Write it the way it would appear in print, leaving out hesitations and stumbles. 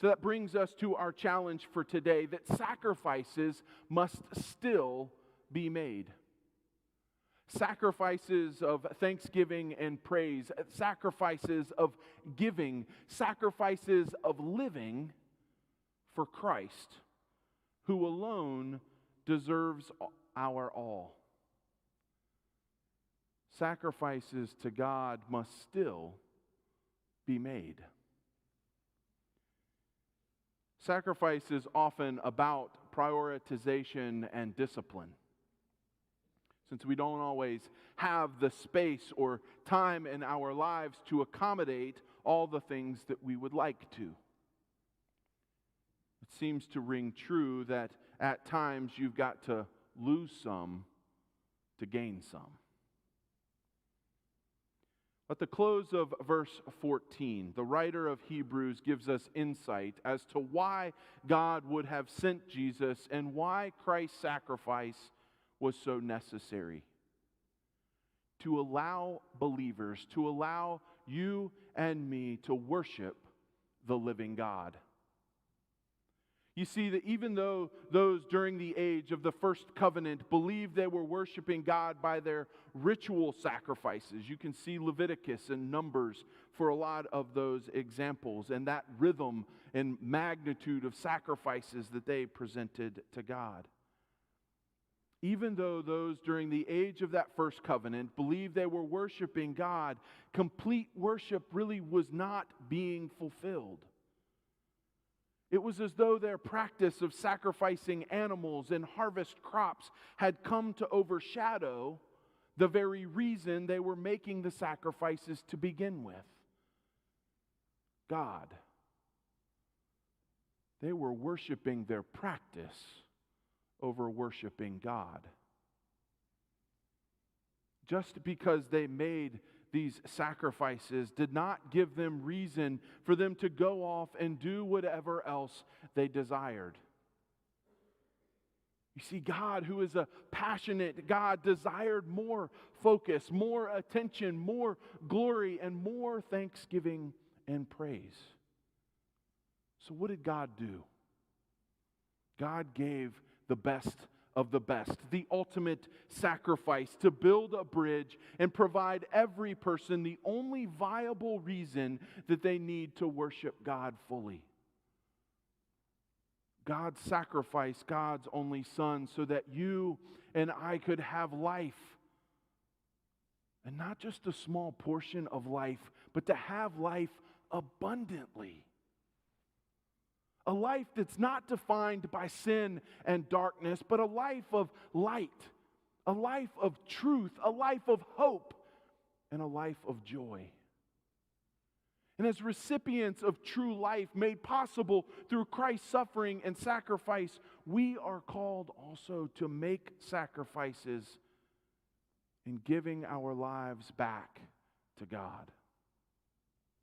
So that brings us to our challenge for today, that sacrifices must still be made. Sacrifices of thanksgiving and praise, sacrifices of giving, sacrifices of living for Christ, who alone deserves our all. Sacrifices to God must still be made. Sacrifice is often about prioritization and discipline. Since we don't always have the space or time in our lives to accommodate all the things that we would like to. It seems to ring true that at times you've got to lose some to gain some. At the close of verse 14, the writer of Hebrews gives us insight as to why God would have sent Jesus and why Christ's sacrifice was so necessary. To allow believers, to allow you and me to worship the living God. You see that even though those during the age of the first covenant believed they were worshiping God by their ritual sacrifices, you can see Leviticus and Numbers for a lot of those examples and that rhythm and magnitude of sacrifices that they presented to God. Even though those during the age of that first covenant believed they were worshiping God, complete worship really was not being fulfilled. It was as though their practice of sacrificing animals and harvest crops had come to overshadow the very reason they were making the sacrifices to begin with. God. They were worshiping their practice over worshiping God. Just because they made these sacrifices did not give them reason for them to go off and do whatever else they desired. You see, God, who is a passionate God, desired more focus, more attention, more glory, and more thanksgiving and praise. So what did God do? God gave the best of the best, the ultimate sacrifice to build a bridge and provide every person the only viable reason that they need to worship God fully. God sacrificed God's only Son so that you and I could have life. And not just a small portion of life, but to have life abundantly. A life that's not defined by sin and darkness, but a life of light, a life of truth, a life of hope, and a life of joy. And as recipients of true life made possible through Christ's suffering and sacrifice, we are called also to make sacrifices in giving our lives back to God.